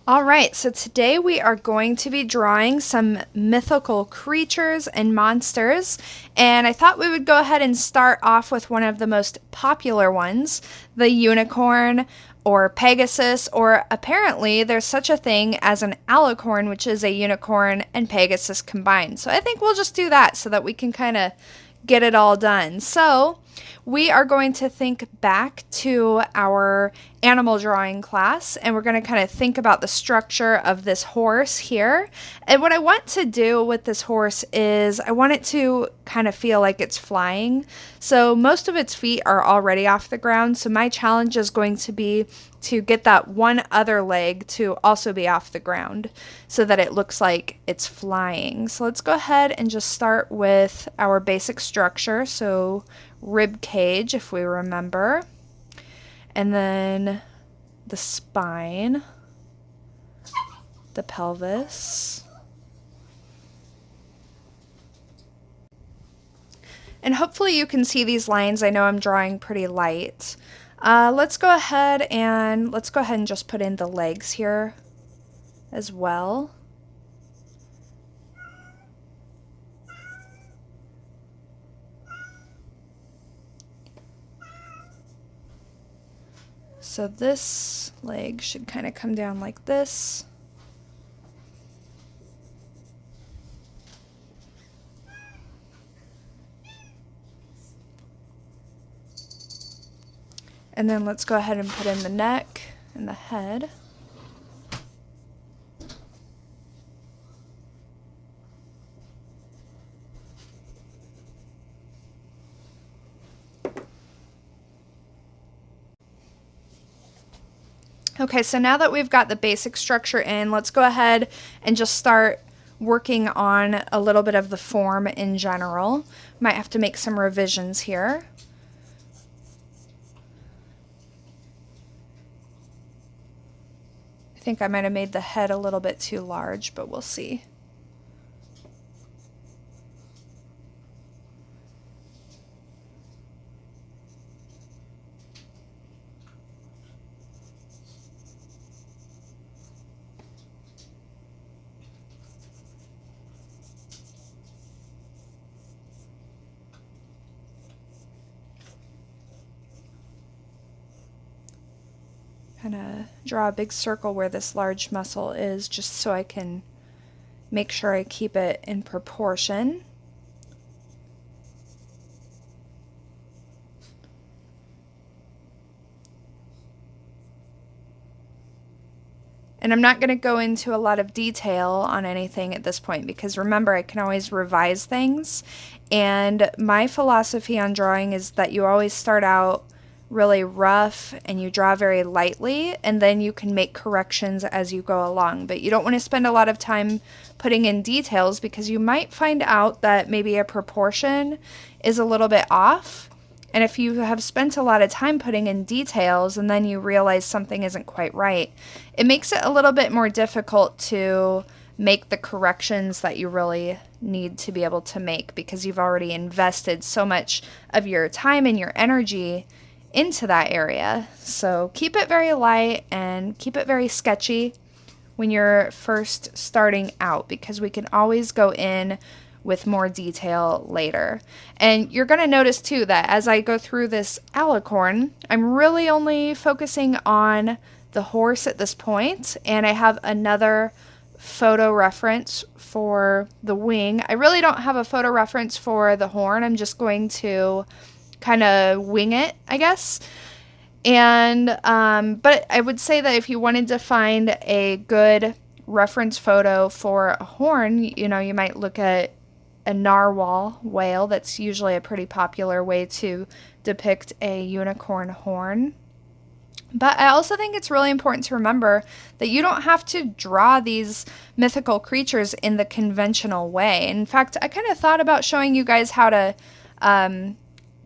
All right, so today we are going to be drawing some mythical creatures and monsters, and I thought we would go ahead and start off with one of the most popular ones, the unicorn or Pegasus, or apparently there's such a thing as an alicorn, which is a unicorn and Pegasus combined. So I think we'll just do that so that we can kind of get it all done. So we are going to think back to our animal drawing class, and we're going to kind of think about the structure of this horse here. And what I want to do with this horse is I want it to kind of feel like it's flying. So most of its feet are already off the ground, so my challenge is going to be to get that one other leg to also be off the ground so that it looks like it's flying. So let's go ahead and just start with our basic structure. So rib cage, if we remember, and then the spine, the pelvis, and hopefully you can see these lines. I know I'm drawing pretty light. Let's go ahead and just put in the legs here as well. So this leg should kind of come down like this. And then let's go ahead and put in the neck and the head. Okay, so now that we've got the basic structure in, let's go ahead and just start working on a little bit of the form in general. Might have to make some revisions here. I think I might have made the head a little bit too large, but we'll see. Kind of draw a big circle where this large muscle is, just so I can make sure I keep it in proportion. And I'm not going to go into a lot of detail on anything at this point because remember, I can always revise things. And my philosophy on drawing is that you always start out really rough and you draw very lightly, and then you can make corrections as you go along. But you don't want to spend a lot of time putting in details because you might find out that maybe a proportion is a little bit off. And if you have spent a lot of time putting in details and then you realize something isn't quite right, it makes it a little bit more difficult to make the corrections that you really need to be able to make because you've already invested so much of your time and your energy into that area. So keep it very light and keep it very sketchy when you're first starting out because we can always go in with more detail later. And you're going to notice too that as I go through this alicorn, I'm really only focusing on the horse at this point, and I have another photo reference for the wing. I really don't have a photo reference for the horn. I'm just going to kind of wing it, I guess. And but I would say that if you wanted to find a good reference photo for a horn, you know, you might look at a narwhal whale. That's usually a pretty popular way to depict a unicorn horn. But I also think it's really important to remember that you don't have to draw these mythical creatures in the conventional way. In fact, I kind of thought about showing you guys how to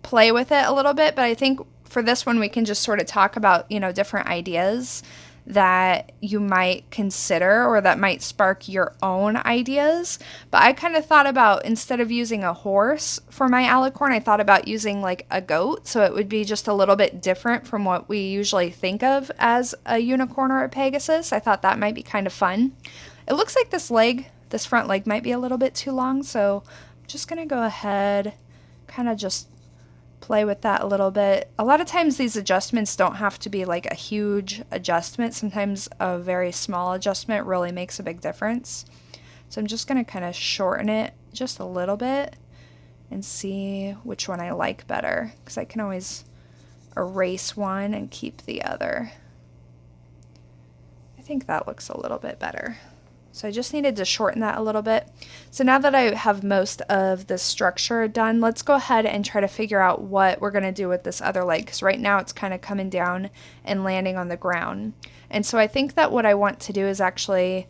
play with it a little bit, but I think for this one we can just sort of talk about, you know, different ideas that you might consider or that might spark your own ideas. But I kind of thought about, instead of using a horse for my alicorn, I thought about using like a goat. So it would be just a little bit different from what we usually think of as a unicorn or a Pegasus. I thought that might be kind of fun. It looks like this front leg might be a little bit too long. So I'm just going to go ahead, kind of just play with that a little bit. A lot of times these adjustments don't have to be like a huge adjustment. Sometimes a very small adjustment really makes a big difference. So I'm just going to kind of shorten it just a little bit and see which one I like better, because I can always erase one and keep the other. I think that looks a little bit better. So I just needed to shorten that a little bit. So now that I have most of the structure done, let's go ahead and try to figure out what we're going to do with this other leg, because right now it's kind of coming down and landing on the ground. And so I think that what I want to do is actually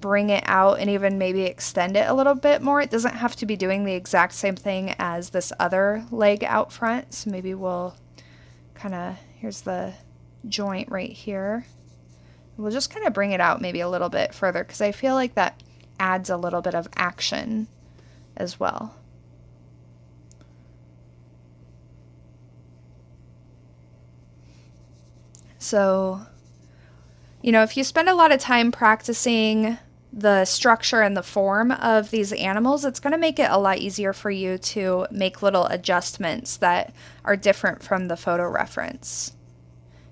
bring it out and even maybe extend it a little bit more. It doesn't have to be doing the exact same thing as this other leg out front. So maybe we'll kind of, here's the joint right here. We'll just kind of bring it out maybe a little bit further, because I feel like that adds a little bit of action as well. So, you know, if you spend a lot of time practicing the structure and the form of these animals, it's going to make it a lot easier for you to make little adjustments that are different from the photo reference,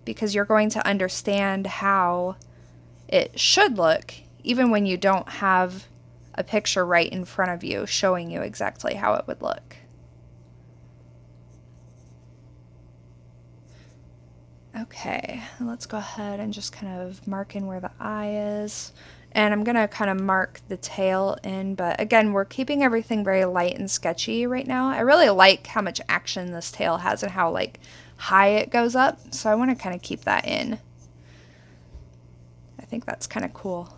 because you're going to understand how it should look even when you don't have a picture right in front of you showing you exactly how it would look. Okay, let's go ahead and just kind of mark in where the eye is. And I'm going to kind of mark the tail in, but again, we're keeping everything very light and sketchy right now. I really like how much action this tail has and how like high it goes up, so I want to kind of keep that in. I think that's kind of cool.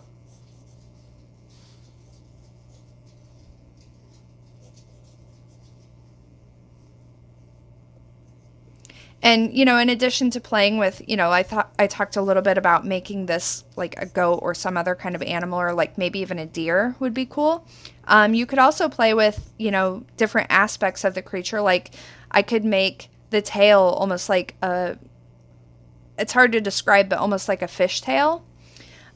And, you know, in addition to playing with, you know, I talked a little bit about making this like a goat or some other kind of animal, or like maybe even a deer would be cool. You could also play with, you know, different aspects of the creature. Like I could make the tail almost like a, it's hard to describe, but almost like a fish tail.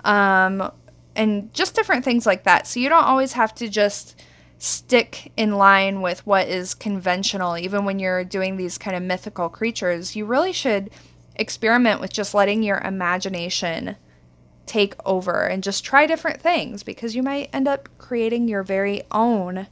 And just different things like that. So you don't always have to just stick in line with what is conventional. Even when you're doing these kind of mythical creatures, you really should experiment with just letting your imagination take over and just try different things, because you might end up creating your very own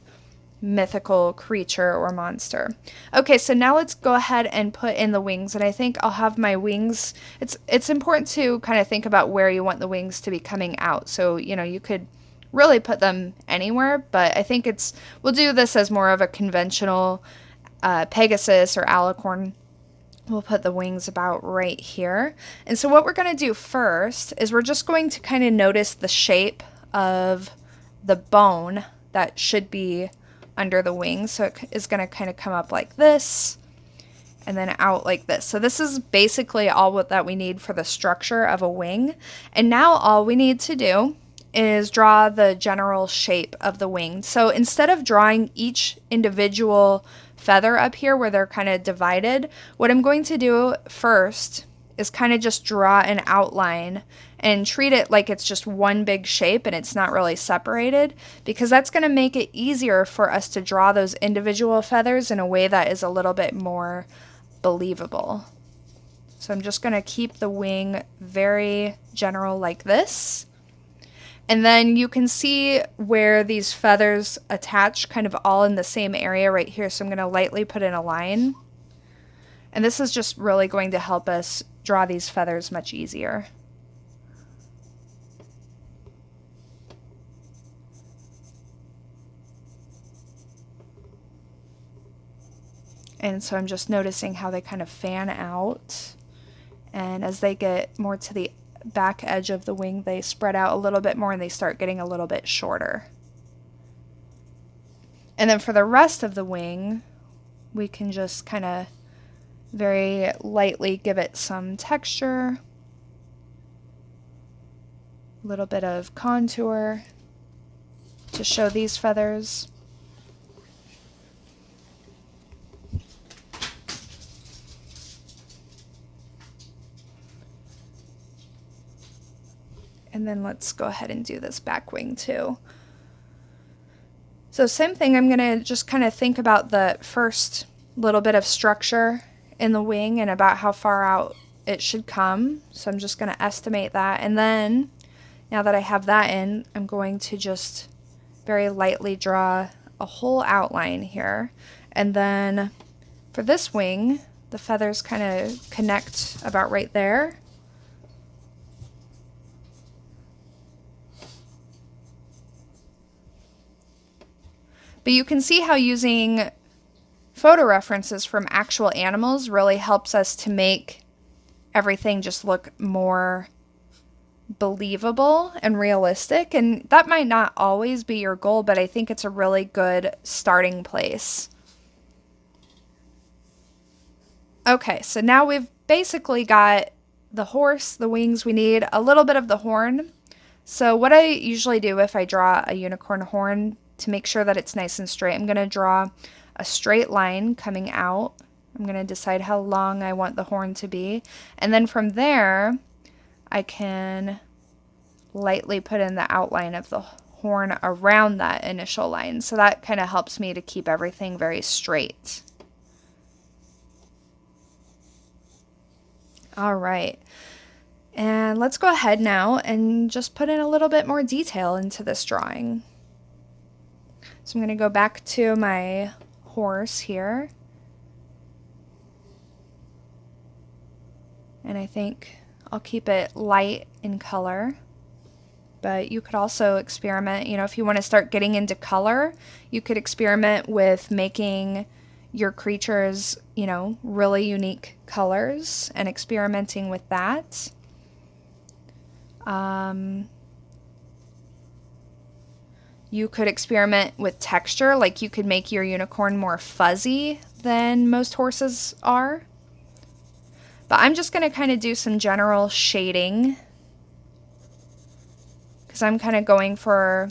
mythical creature or monster. Okay, so now let's go ahead and put in the wings, and I think I'll have my wings, it's important to kind of think about where you want the wings to be coming out. So, you know, you could really put them anywhere, but I think we'll do this as more of a conventional Pegasus or alicorn. We'll put the wings about right here. And so what we're going to do first is we're just going to kind of notice the shape of the bone that should be under the wings. So it is going to kind of come up like this and then out like this. So this is basically all that we need for the structure of a wing. And now all we need to do is draw the general shape of the wing. So instead of drawing each individual feather up here where they're kind of divided, what I'm going to do first is kind of just draw an outline and treat it like it's just one big shape and it's not really separated, because that's going to make it easier for us to draw those individual feathers in a way that is a little bit more believable. So I'm just going to keep the wing very general like this. And then you can see where these feathers attach kind of all in the same area right here. So I'm going to lightly put in a line. And this is just really going to help us draw these feathers much easier. And so I'm just noticing how they kind of fan out. And as they get more to the back edge of the wing, they spread out a little bit more and they start getting a little bit shorter. And then for the rest of the wing, we can just kind of very lightly give it some texture. A little bit of contour to show these feathers. And then let's go ahead and do this back wing too. So same thing, I'm gonna just kind of think about the first little bit of structure in the wing and about how far out it should come. So I'm just gonna estimate that. And then, now that I have that in, I'm going to just very lightly draw a whole outline here. And then for this wing, the feathers kind of connect about right there. But you can see how using photo references from actual animals really helps us to make everything just look more believable and realistic. And that might not always be your goal, but I think it's a really good starting place. Okay, so now we've basically got the horse, the wings, we need a little bit of the horn. So what I usually do if I draw a unicorn horn, to make sure that it's nice and straight, I'm going to draw a straight line coming out. I'm going to decide how long I want the horn to be. And then from there, I can lightly put in the outline of the horn around that initial line. So that kind of helps me to keep everything very straight. All right. And let's go ahead now and just put in a little bit more detail into this drawing. So I'm going to go back to my horse here. And I think I'll keep it light in color. But you could also experiment, you know, if you want to start getting into color, you could experiment with making your creatures, you know, really unique colors and experimenting with that. You could experiment with texture, like you could make your unicorn more fuzzy than most horses are. But I'm just going to kind of do some general shading because I'm kind of going for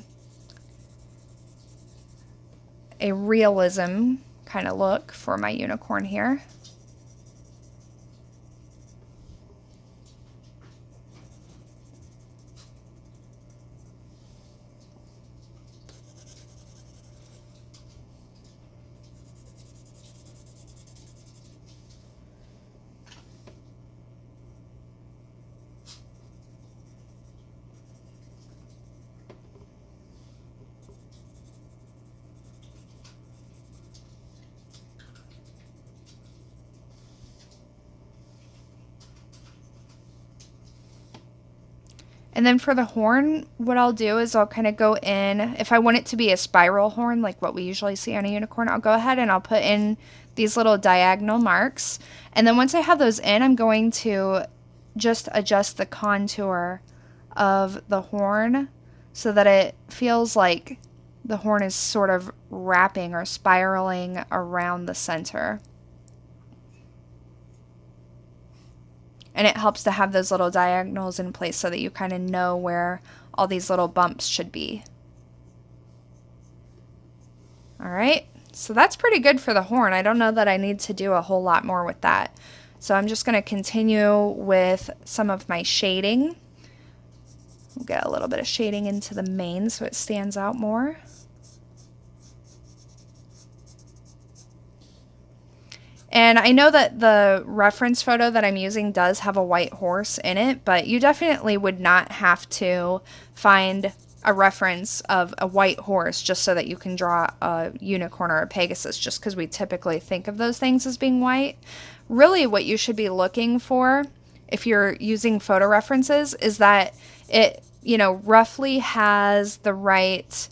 a realism kind of look for my unicorn here. And then for the horn, what I'll do is I'll kind of go in, if I want it to be a spiral horn, like what we usually see on a unicorn, I'll go ahead and I'll put in these little diagonal marks. And then once I have those in, I'm going to just adjust the contour of the horn so that it feels like the horn is sort of wrapping or spiraling around the center. And it helps to have those little diagonals in place so that you kind of know where all these little bumps should be. All right, so that's pretty good for the horn. I don't know that I need to do a whole lot more with that. So I'm just going to continue with some of my shading. We'll get a little bit of shading into the mane so it stands out more. And I know that the reference photo that I'm using does have a white horse in it, but you definitely would not have to find a reference of a white horse just so that you can draw a unicorn or a Pegasus, just because we typically think of those things as being white. Really what you should be looking for if you're using photo references is that it, you know, roughly has the right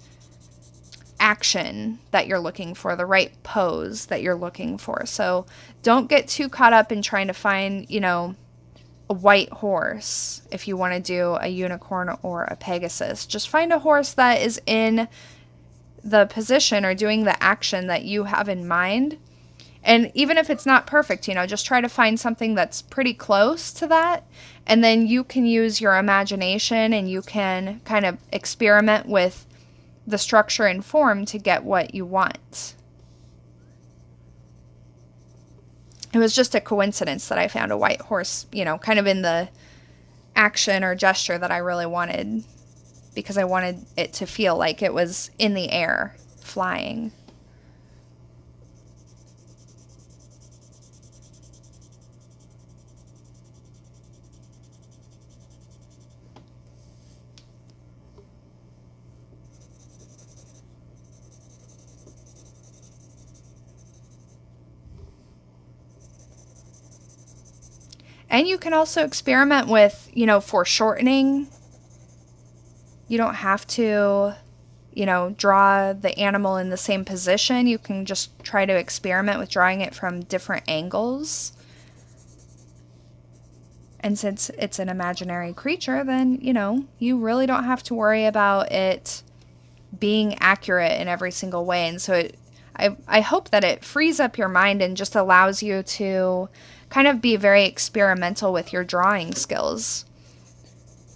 action that you're looking for, the right pose that you're looking for. So don't get too caught up in trying to find, you know, a white horse if you want to do a unicorn or a Pegasus. Just find a horse that is in the position or doing the action that you have in mind, And even if it's not perfect, you know, just try to find something that's pretty close to that. And then you can use your imagination and you can kind of experiment with the structure and form to get what you want. It was just a coincidence that I found a white horse, you know, kind of in the action or gesture that I really wanted, because I wanted it to feel like it was in the air, flying. And you can also experiment with, you know, foreshortening. You don't have to, you know, draw the animal in the same position. You can just try to experiment with drawing it from different angles. And since it's an imaginary creature, then, you know, you really don't have to worry about it being accurate in every single way. And so I hope that it frees up your mind and just allows you to kind of be very experimental with your drawing skills.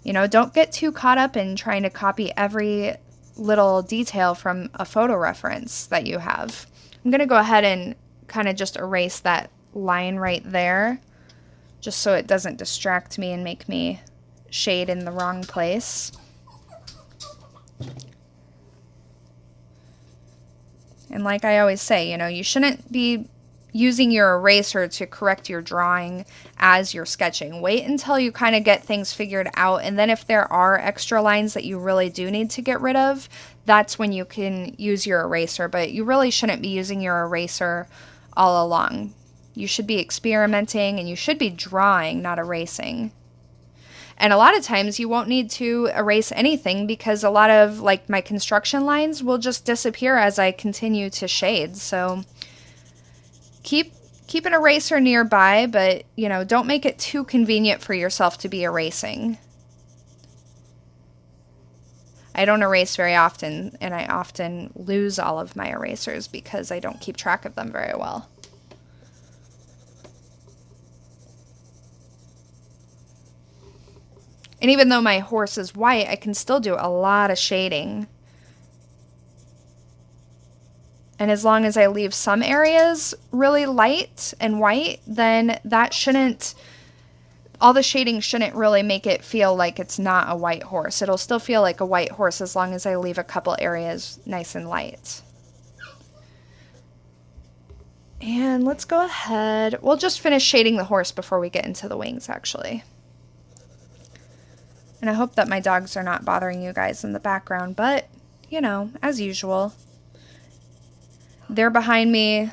You know, don't get too caught up in trying to copy every little detail from a photo reference that you have. I'm going to go ahead and kind of just erase that line right there, just so it doesn't distract me and make me shade in the wrong place. And like I always say, you know, you shouldn't be using your eraser to correct your drawing as you're sketching. Wait until you kind of get things figured out, and then if there are extra lines that you really do need to get rid of, that's when you can use your eraser. But you really shouldn't be using your eraser all along. You should be experimenting and you should be drawing, not erasing. And a lot of times you won't need to erase anything, because a lot of like my construction lines will just disappear as I continue to shade. So keep an eraser nearby, but, you know, don't make it too convenient for yourself to be erasing. I don't erase very often, and I often lose all of my erasers because I don't keep track of them very well. And even though my horse is white, I can still do a lot of shading. And as long as I leave some areas really light and white, then that shouldn't, all the shading shouldn't really make it feel like it's not a white horse. It'll still feel like a white horse as long as I leave a couple areas nice and light. And let's go ahead. We'll just finish shading the horse before we get into the wings, actually. And I hope that my dogs are not bothering you guys in the background, but, you know, as usual. They're behind me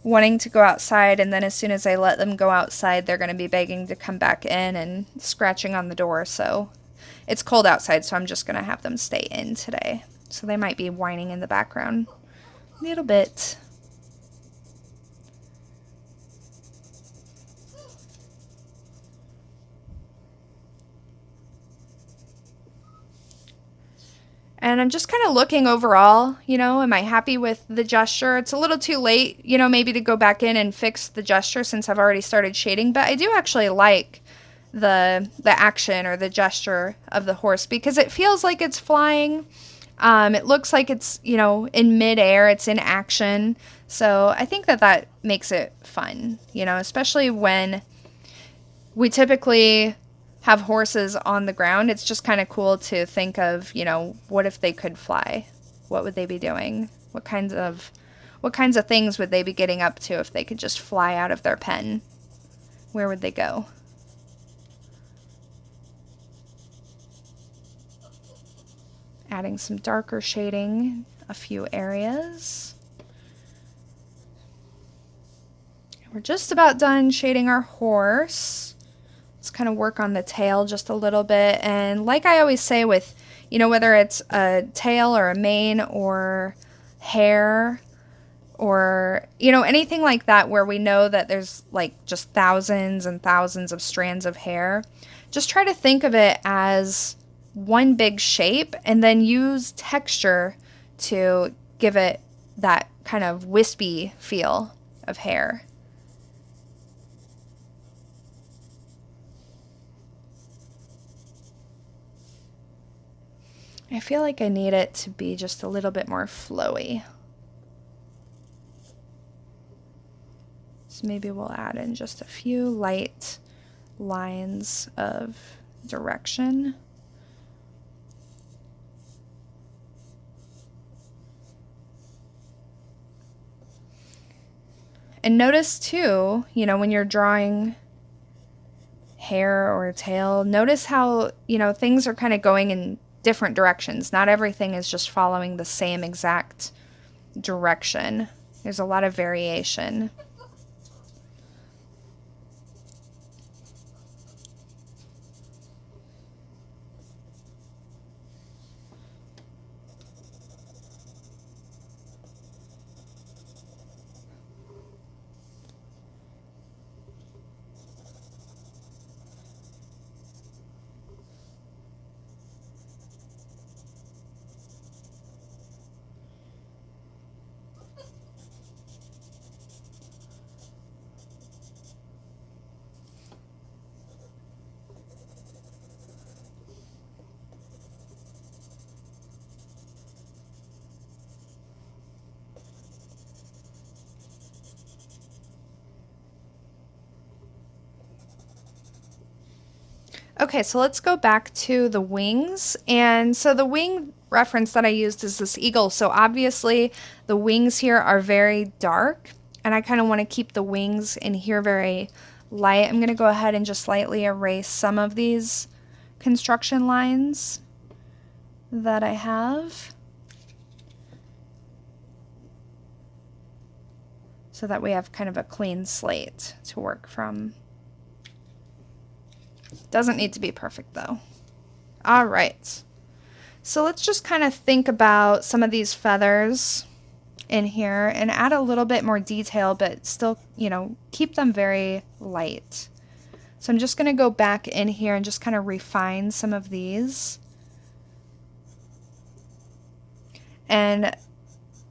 wanting to go outside, and then as soon as I let them go outside, they're going to be begging to come back in and scratching on the door. So it's cold outside, so I'm just going to have them stay in today. So they might be whining in the background a little bit. And I'm just kind of looking overall, you know, am I happy with the gesture? It's a little too late, you know, maybe to go back in and fix the gesture since I've already started shading, but I do actually like the action or the gesture of the horse because it feels like it's flying. It looks like it's, you know, in midair, it's in action. So I think that that makes it fun, you know, especially when we typically have horses on the ground. It's just kind of cool to think of, you know, what if they could fly? What would they be doing? What kinds of things would they be getting up to if they could just fly out of their pen? Where would they go? Adding some darker shading, a few areas. We're just about done shading our horse. Let's kind of work on the tail just a little bit. And like I always say with, you know, whether it's a tail or a mane or hair or, you know, anything like that where we know that there's like just thousands and thousands of strands of hair, just try to think of it as one big shape and then use texture to give it that kind of wispy feel of hair. I feel like I need it to be just a little bit more flowy. So maybe we'll add in just a few light lines of direction. And notice too, you know, when you're drawing hair or a tail, notice how, you know, things are kind of going in different directions. Not everything is just following the same exact direction. There's a lot of variation. Okay, so let's go back to the wings. And so the wing reference that I used is this eagle. So obviously the wings here are very dark, and I kind of want to keep the wings in here very light. I'm going to go ahead and just slightly erase some of these construction lines that I have, so that we have kind of a clean slate to work from. Doesn't need to be perfect though. All right, so let's just kind of think about some of these feathers in here and add a little bit more detail, but still, you know, keep them very light. So I'm just going to go back in here and just kind of refine some of these. And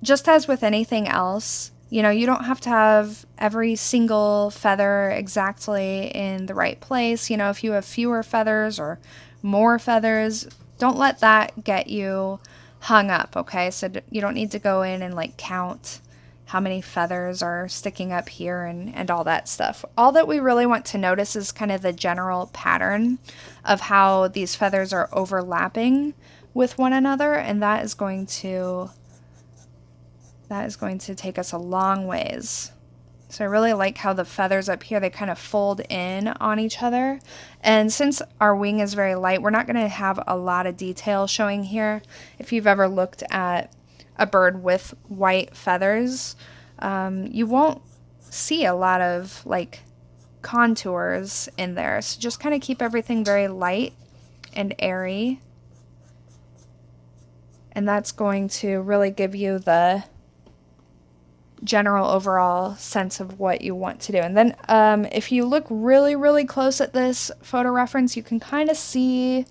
just as with anything else, you know, you don't have to have every single feather exactly in the right place. You know, if you have fewer feathers or more feathers, don't let that get you hung up, okay? So you don't need to go in and like count how many feathers are sticking up here and all that stuff. All that we really want to notice is kind of the general pattern of how these feathers are overlapping with one another, and that is going to take us a long ways. So I really like how the feathers up here, they kind of fold in on each other. And since our wing is very light, we're not going to have a lot of detail showing here. If you've ever looked at a bird with white feathers, you won't see a lot of like contours in there. So just kind of keep everything very light and airy. And that's going to really give you the general overall sense of what you want to do. And then if you look really, really close at this photo reference, you can kind of see,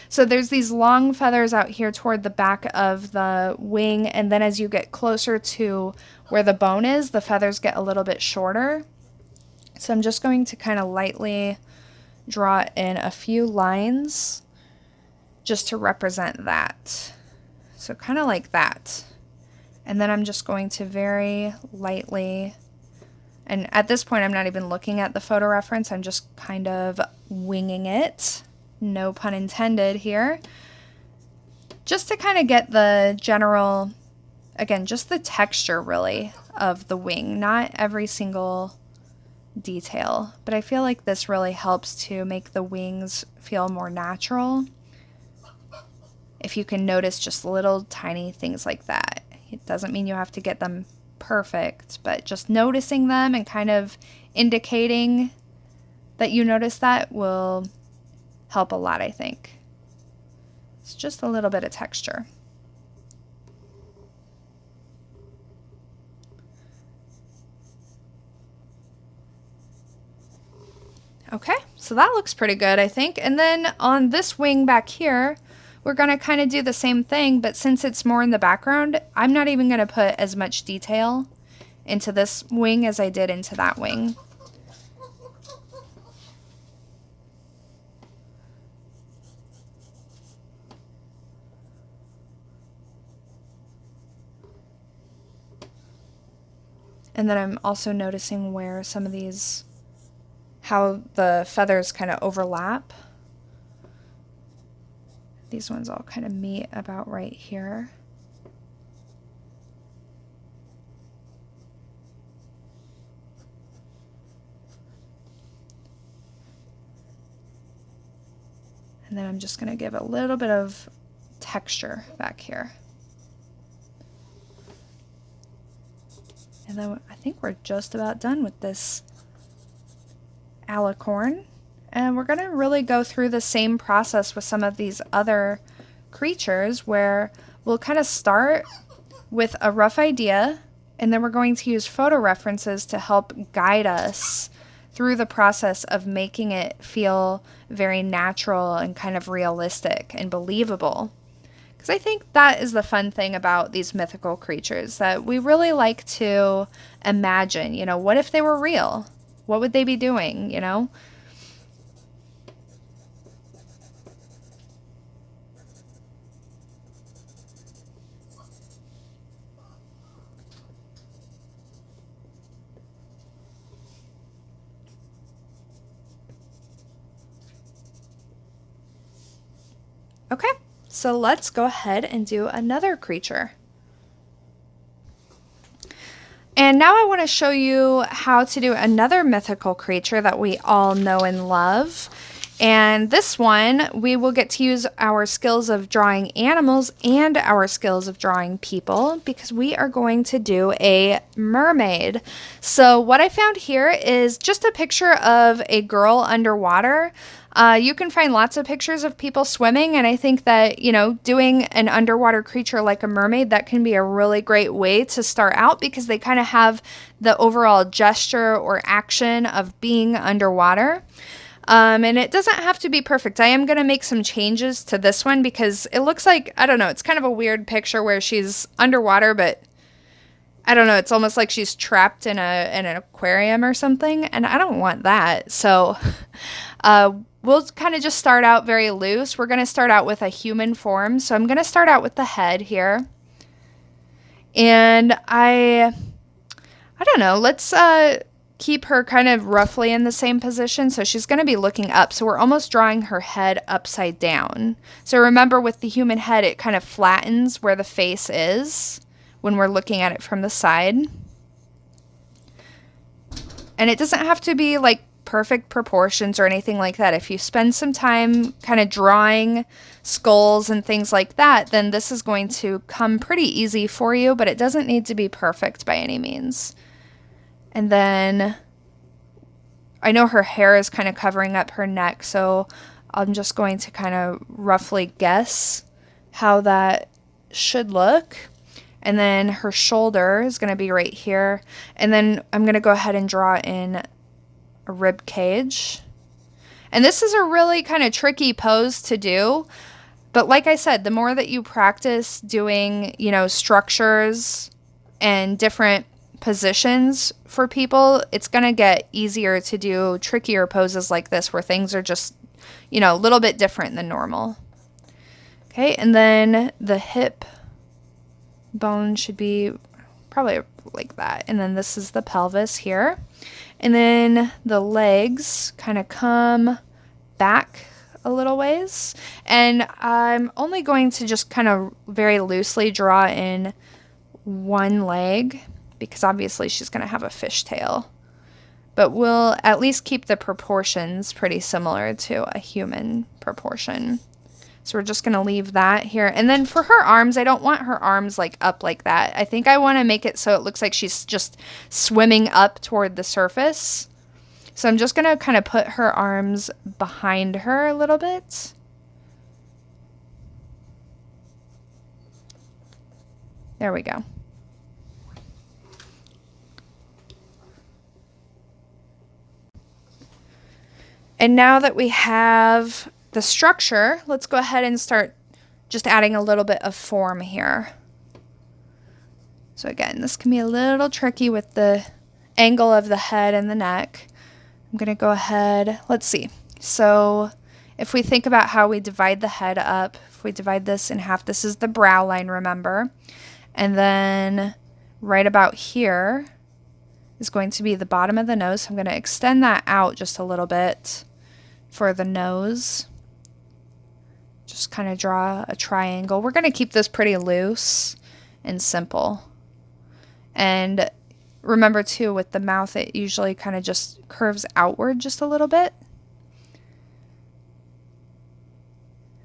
so there's these long feathers out here toward the back of the wing, and then as you get closer to where the bone is, the feathers get a little bit shorter. So I'm just going to kind of lightly draw in a few lines just to represent that. So kind of like that. And then I'm just going to very lightly, and at this point I'm not even looking at the photo reference, I'm just kind of winging it, no pun intended here, just to kind of get the general, again, just the texture really of the wing, not every single detail, but I feel like this really helps to make the wings feel more natural. If you can notice just little tiny things like that. It doesn't mean you have to get them perfect, but just noticing them and kind of indicating that you notice that will help a lot, I think. It's just a little bit of texture. Okay, so that looks pretty good, I think. And then on this wing back here, we're going to kind of do the same thing, but since it's more in the background, I'm not even going to put as much detail into this wing as I did into that wing. And then I'm also noticing where some of these, how the feathers kind of overlap. These ones all kind of meet about right here. And then I'm just going to give a little bit of texture back here. And then I think we're just about done with this alicorn. And we're going to really go through the same process with some of these other creatures where we'll kind of start with a rough idea, and then we're going to use photo references to help guide us through the process of making it feel very natural and kind of realistic and believable. Because I think that is the fun thing about these mythical creatures, that we really like to imagine, you know, what if they were real? What would they be doing, you know? Okay, so let's go ahead and do another creature. And now I want to show you how to do another mythical creature that we all know and love. And this one, we will get to use our skills of drawing animals and our skills of drawing people, because we are going to do a mermaid. So what I found here is just a picture of a girl underwater. You can find lots of pictures of people swimming, and I think that, you know, doing an underwater creature like a mermaid, that can be a really great way to start out, because they kind of have the overall gesture or action of being underwater. And it doesn't have to be perfect. I am going to make some changes to this one because it looks like, I don't know, it's kind of a weird picture where she's underwater, but I don't know, it's almost like she's trapped in an aquarium or something, and I don't want that. So we'll kind of just start out very loose. We're going to start out with a human form. So I'm going to start out with the head here. And I don't know, let's keep her kind of roughly in the same position. So she's going to be looking up. So we're almost drawing her head upside down. So remember, with the human head, it kind of flattens where the face is when we're looking at it from the side. And it doesn't have to be like perfect proportions or anything like that. If you spend some time kind of drawing skulls and things like that, then this is going to come pretty easy for you, but it doesn't need to be perfect by any means. And then I know her hair is kind of covering up her neck, so I'm just going to kind of roughly guess how that should look. And then her shoulder is going to be right here. And then I'm going to go ahead and draw in a rib cage. And this is a really kind of tricky pose to do. But like I said, the more that you practice doing, you know, structures and different positions for people, it's going to get easier to do trickier poses like this where things are just, you know, a little bit different than normal. Okay, and then the hip bone should be probably like that. And then this is the pelvis here. And then the legs kind of come back a little ways. And I'm only going to just kind of very loosely draw in one leg, because obviously she's going to have a fishtail. But we'll at least keep the proportions pretty similar to a human proportion. So we're just going to leave that here. And then for her arms, I don't want her arms like up like that. I think I want to make it so it looks like she's just swimming up toward the surface. So I'm just going to kind of put her arms behind her a little bit. There we go. And now that we have the structure, let's go ahead and start just adding a little bit of form here. So again, this can be a little tricky with the angle of the head and the neck. I'm going to go ahead, let's see. So if we think about how we divide the head up, if we divide this in half, this is the brow line, remember? And then right about here is going to be the bottom of the nose. So I'm going to extend that out just a little bit for the nose. Just kind of draw a triangle. We're going to keep this pretty loose and simple. And remember too, with the mouth, it usually kind of just curves outward just a little bit.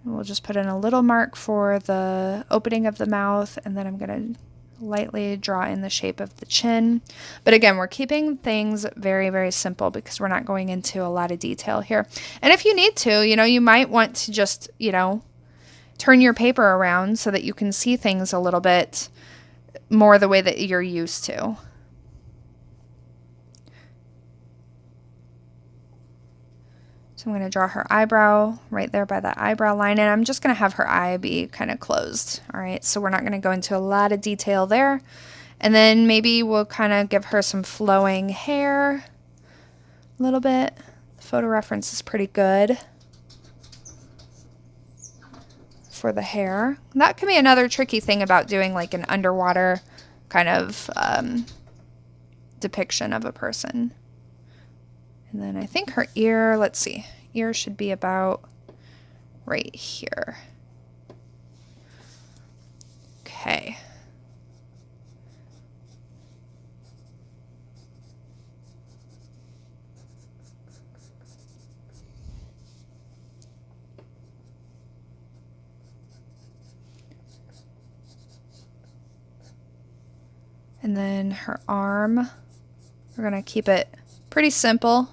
And we'll just put in a little mark for the opening of the mouth, and then I'm going to lightly draw in the shape of the chin. But again, we're keeping things very, very simple because we're not going into a lot of detail here. And if you need to, you might want to just, turn your paper around so that you can see things a little bit more the way that you're used to. So I'm going to draw her eyebrow right there by that eyebrow line, and I'm just going to have her eye be kind of closed. All right, so we're not going to go into a lot of detail there. And then maybe we'll kind of give her some flowing hair a little bit. The photo reference is pretty good for the hair. That can be another tricky thing about doing like an underwater kind of depiction of a person. And then I think her ear, let's see, ear should be about right here. Okay. And then her arm, we're going to keep it pretty simple.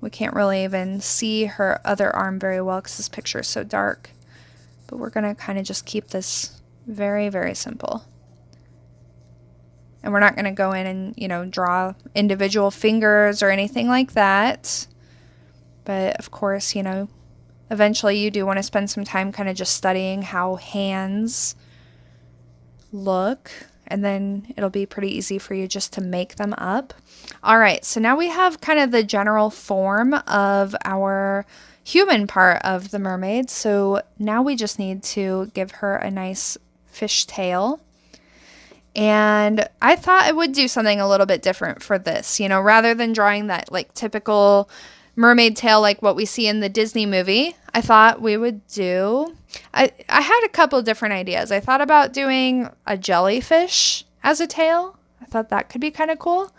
We can't really even see her other arm very well because this picture is so dark. But we're going to kind of just keep this very, very simple. And we're not going to go in and, draw individual fingers or anything like that. But of course, eventually you do want to spend some time kind of just studying how hands look. And then it'll be pretty easy for you just to make them up. All right, so now we have kind of the general form of our human part of the mermaid. So now we just need to give her a nice fish tail. And I thought I would do something a little bit different for this, rather than drawing that like typical mermaid tail like what we see in the Disney movie. I thought we would do, I had a couple different ideas. I thought about doing a jellyfish as a tail. I thought that could be kind of cool.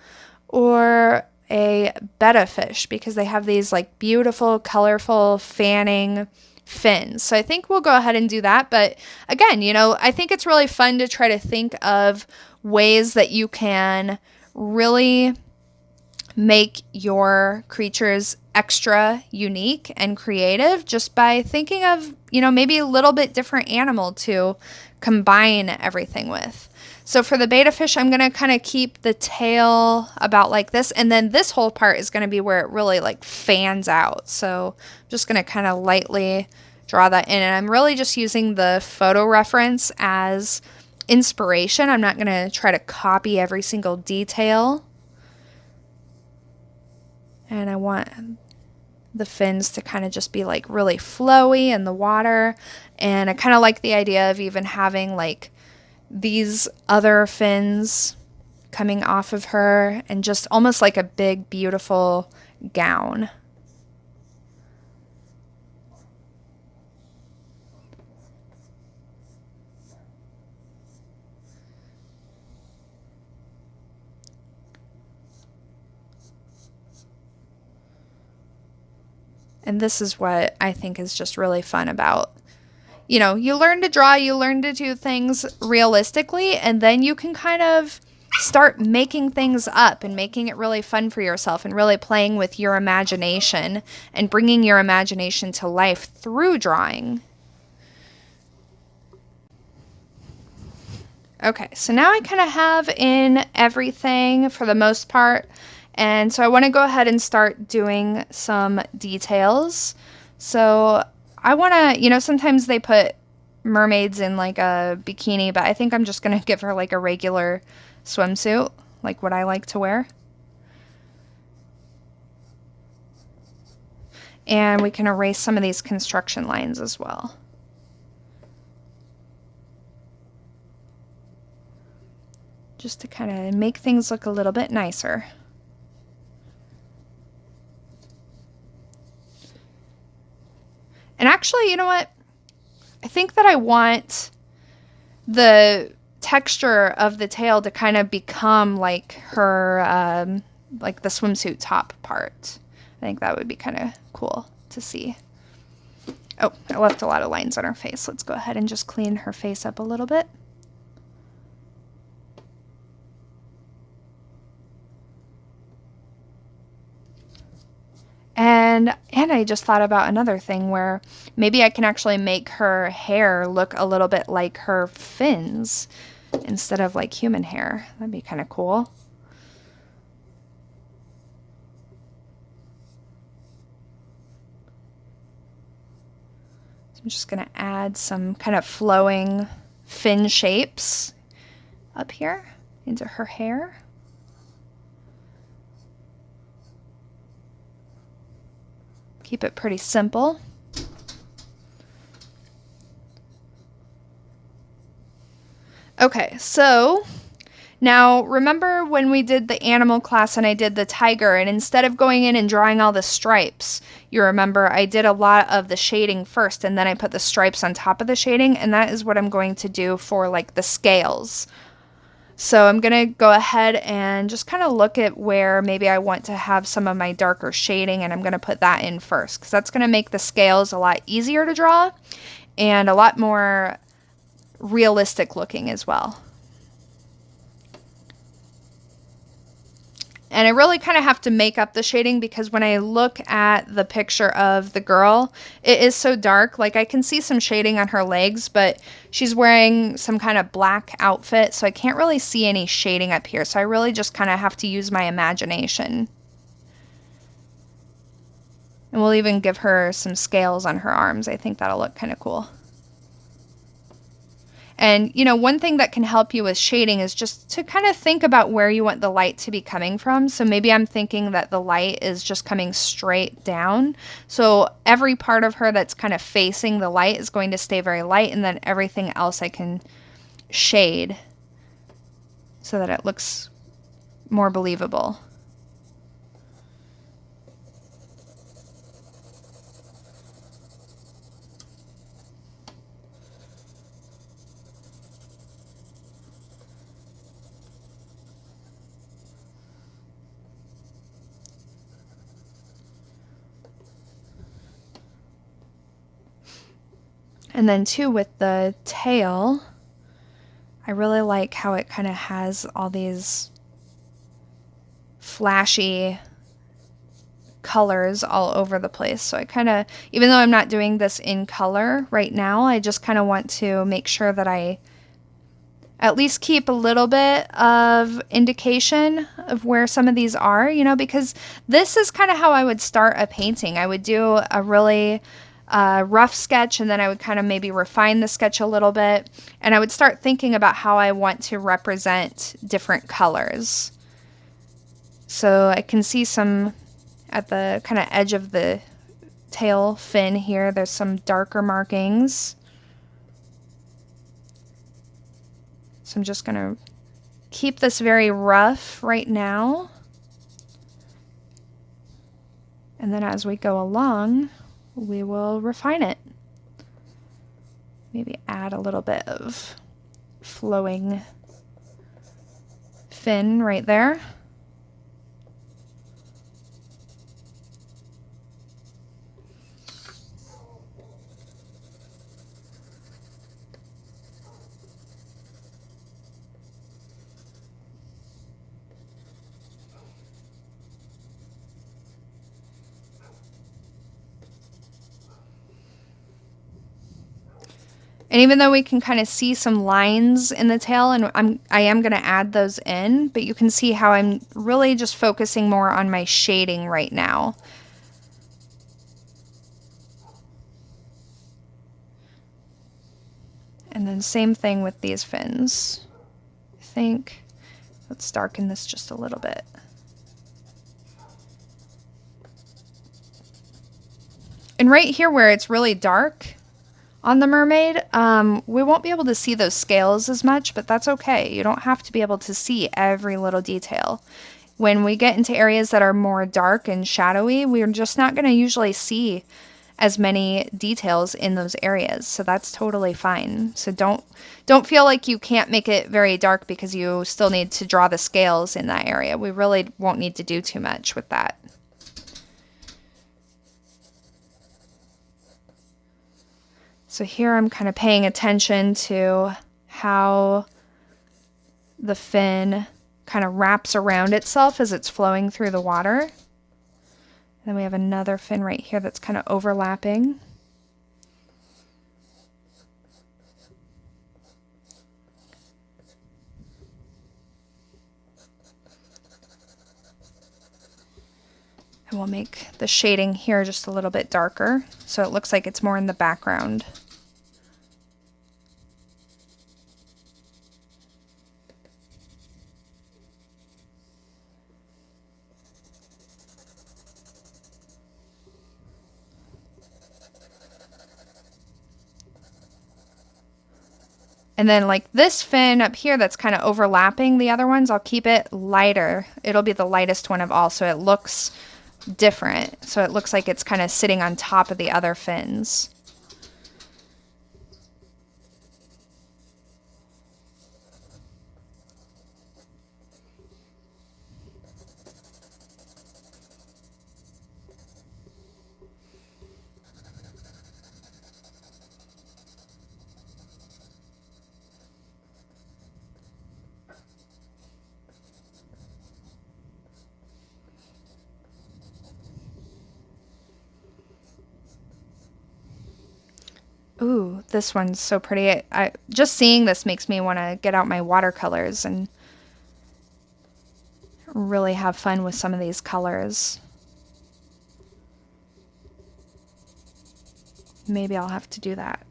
Or a betta fish, because they have these like beautiful, colorful, fanning fins. So I think we'll go ahead and do that. But again, I think it's really fun to try to think of ways that you can really make your creatures extra unique and creative just by thinking of, maybe a little bit different animal to combine everything with. So for the betta fish, I'm going to kind of keep the tail about like this. And then this whole part is going to be where it really like fans out. So I'm just going to kind of lightly draw that in. And I'm really just using the photo reference as inspiration. I'm not going to try to copy every single detail. And I want the fins to kind of just be like really flowy in the water. And I kind of like the idea of even having like these other fins coming off of her and just almost like a big, beautiful gown. And this is what I think is just really fun about, you learn to draw, you learn to do things realistically, and then you can kind of start making things up and making it really fun for yourself and really playing with your imagination and bringing your imagination to life through drawing. Okay, so now I kind of have in everything for the most part. And so I want to go ahead and start doing some details. So I want to, you know, sometimes they put mermaids in like a bikini, but I think I'm just going to give her like a regular swimsuit, like what I like to wear. And we can erase some of these construction lines as well. Just to kind of make things look a little bit nicer. And actually, you know what? I think that I want the texture of the tail to kind of become like her, like the swimsuit top part. I think that would be kind of cool to see. Oh, I left a lot of lines on her face. Let's go ahead and just clean her face up a little bit. And I just thought about another thing where maybe I can actually make her hair look a little bit like her fins instead of like human hair. That'd be kind of cool. So I'm just going to add some kind of flowing fin shapes up here into her hair. Keep it pretty simple. Okay, so now remember when we did the animal class and I did the tiger, and instead of going in and drawing all the stripes, you remember I did a lot of the shading first and then I put the stripes on top of the shading, and that is what I'm going to do for like the scales. So I'm going to go ahead and just kind of look at where maybe I want to have some of my darker shading, and I'm going to put that in first because that's going to make the scales a lot easier to draw and a lot more realistic looking as well. And I really kind of have to make up the shading because when I look at the picture of the girl, it is so dark. Like I can see some shading on her legs, but she's wearing some kind of black outfit, so I can't really see any shading up here. So I really just kind of have to use my imagination. And we'll even give her some scales on her arms. I think that'll look kind of cool. And, you know, one thing that can help you with shading is just to kind of think about where you want the light to be coming from. So maybe I'm thinking that the light is just coming straight down. So every part of her that's kind of facing the light is going to stay very light, and then everything else I can shade so that it looks more believable. And then too, with the tail, I really like how it kind of has all these flashy colors all over the place. So I kind of, even though I'm not doing this in color right now, I just kind of want to make sure that I at least keep a little bit of indication of where some of these are, you know, because this is kind of how I would start a painting. I would do a really rough sketch, and then I would kind of maybe refine the sketch a little bit, and I would start thinking about how I want to represent different colors. So I can see some at the kind of edge of the tail fin here, there's some darker markings. So I'm just going to keep this very rough right now. And then as we go along, we will refine it. Maybe add a little bit of flowing fin right there. And even though we can kind of see some lines in the tail, and I am going to add those in, but you can see how I'm really just focusing more on my shading right now. And then same thing with these fins. I think, let's darken this just a little bit. And right here where it's really dark on the mermaid, we won't be able to see those scales as much, but that's okay. You don't have to be able to see every little detail. When we get into areas that are more dark and shadowy, we're just not going to usually see as many details in those areas. So that's totally fine. So don't feel like you can't make it very dark because you still need to draw the scales in that area. We really won't need to do too much with that. So here I'm kind of paying attention to how the fin kind of wraps around itself as it's flowing through the water. And then we have another fin right here that's kind of overlapping. And we'll make the shading here just a little bit darker so it looks like it's more in the background. And then like this fin up here that's kind of overlapping the other ones, I'll keep it lighter. It'll be the lightest one of all, so it looks different. So it looks like it's kind of sitting on top of the other fins. Ooh, this one's so pretty. Just seeing this makes me want to get out my watercolors and really have fun with some of these colors. Maybe I'll have to do that.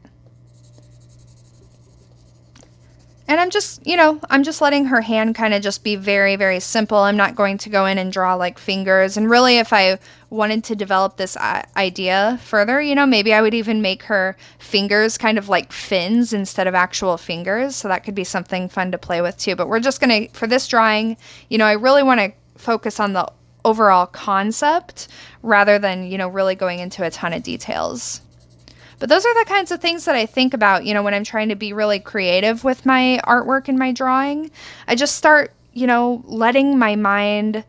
And I'm just, I'm just letting her hand kind of just be very, very simple. I'm not going to go in and draw like fingers. And really, if I wanted to develop this idea further, maybe I would even make her fingers kind of like fins instead of actual fingers. So that could be something fun to play with too. But we're just going to, for this drawing, I really want to focus on the overall concept rather than, really going into a ton of details. But those are the kinds of things that I think about, when I'm trying to be really creative with my artwork and my drawing. I just start, letting my mind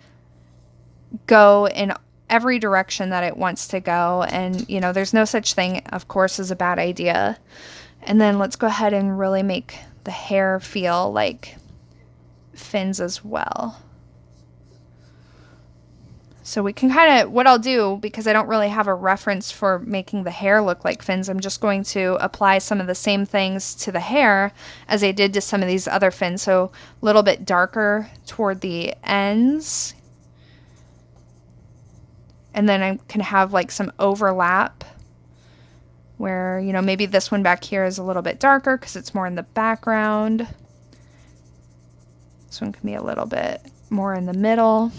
go in every direction that it wants to go. And, there's no such thing, of course, as a bad idea. And then let's go ahead and really make the hair feel like fins as well. So we can kind of, what I'll do, because I don't really have a reference for making the hair look like fins, I'm just going to apply some of the same things to the hair as I did to some of these other fins. So a little bit darker toward the ends. And then I can have like some overlap where, maybe this one back here is a little bit darker because it's more in the background. This one can be a little bit more in the middle.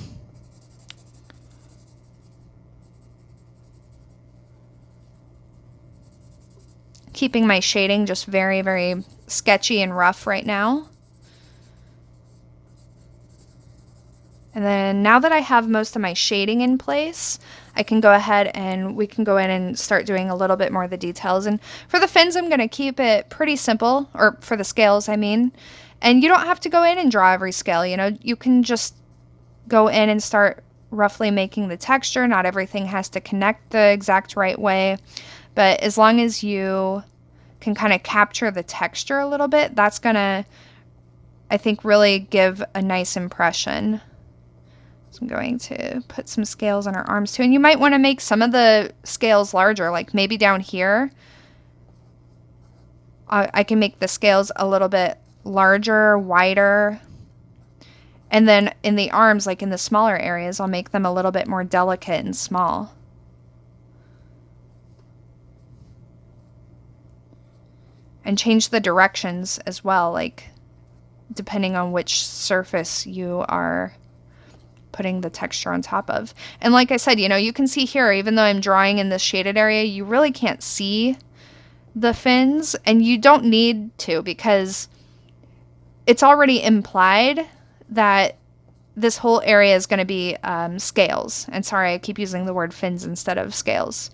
Keeping my shading just very, very sketchy and rough right now. And then now that I have most of my shading in place, I can go ahead and we can go in and start doing a little bit more of the details. And for the fins, I'm going to keep it pretty simple, or for the scales, I mean. And you don't have to go in and draw every scale, you can just go in and start roughly making the texture. Not everything has to connect the exact right way. But as long as you can kind of capture the texture a little bit, that's going to, I think, really give a nice impression. So I'm going to put some scales on her arms too. And you might want to make some of the scales larger, like maybe down here. I can make the scales a little bit larger, wider. And then in the arms, like in the smaller areas, I'll make them a little bit more delicate and small. and change the directions as well, like depending on which surface you are putting the texture on top of. And like I said, you know, you can see here, even though I'm drawing in this shaded area, you really can't see the fins, and you don't need to, because it's already implied that this whole area is going to be scales. And sorry, I keep using the word fins instead of scales.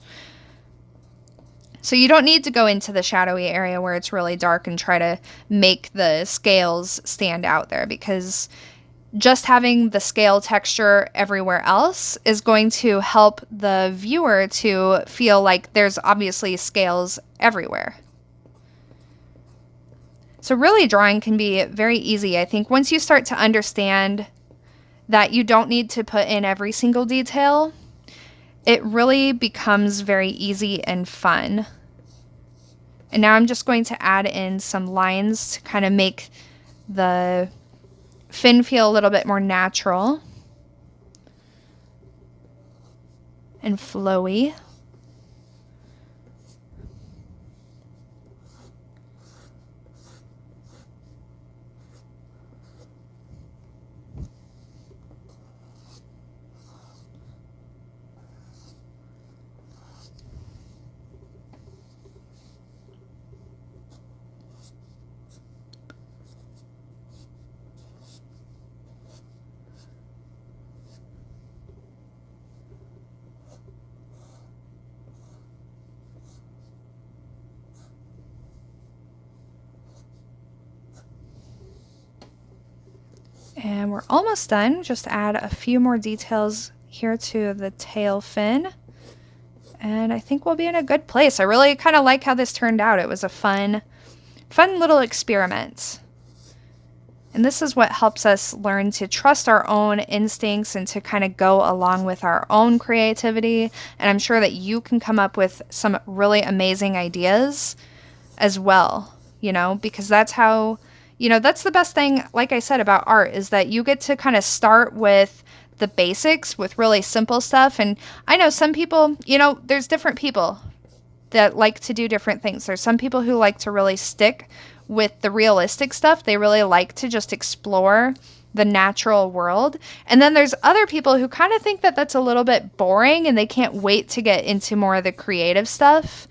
So you don't need to go into the shadowy area where it's really dark and try to make the scales stand out there, because just having the scale texture everywhere else is going to help the viewer to feel like there's obviously scales everywhere. So really, drawing can be very easy. I think once you start to understand that you don't need to put in every single detail, it really becomes very easy and fun. And now I'm just going to add in some lines to kind of make the fin feel a little bit more natural and flowy. And we're almost done. Just add a few more details here to the tail fin. And I think we'll be in a good place. I really kind of like how this turned out. It was a fun little experiment. And this is what helps us learn to trust our own instincts and to kind of go along with our own creativity. And I'm sure that you can come up with some really amazing ideas as well, you know, because that's how, you know, that's the best thing, like I said, about art, is that you get to kind of start with the basics, with really simple stuff. And I know some people, you know, there's different people that like to do different things. There's some people who like to really stick with the realistic stuff. They really like to just explore the natural world. And then there's other people who kind of think that that's a little bit boring and they can't wait to get into more of the creative stuff.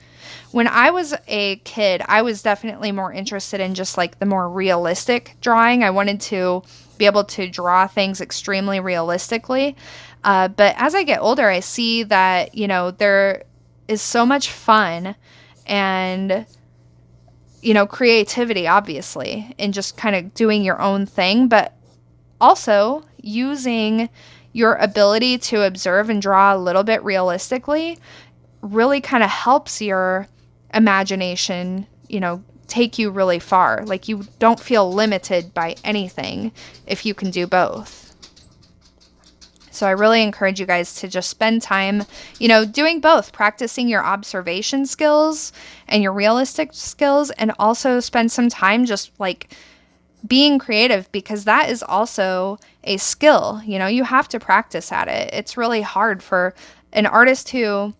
When I was a kid, I was definitely more interested in just like the more realistic drawing. I wanted to be able to draw things extremely realistically. But as I get older, I see that, you know, there is so much fun and, you know, creativity, obviously, in just kind of doing your own thing, but also using your ability to observe and draw a little bit realistically really kind of helps your imagination, you know, take you really far. Like, you don't feel limited by anything if you can do both. So I really encourage you guys to just spend time, you know, doing both, practicing your observation skills and your realistic skills, and also spend some time just like being creative, because that is also a skill. You know, you have to practice at it. It's really hard for an artist who,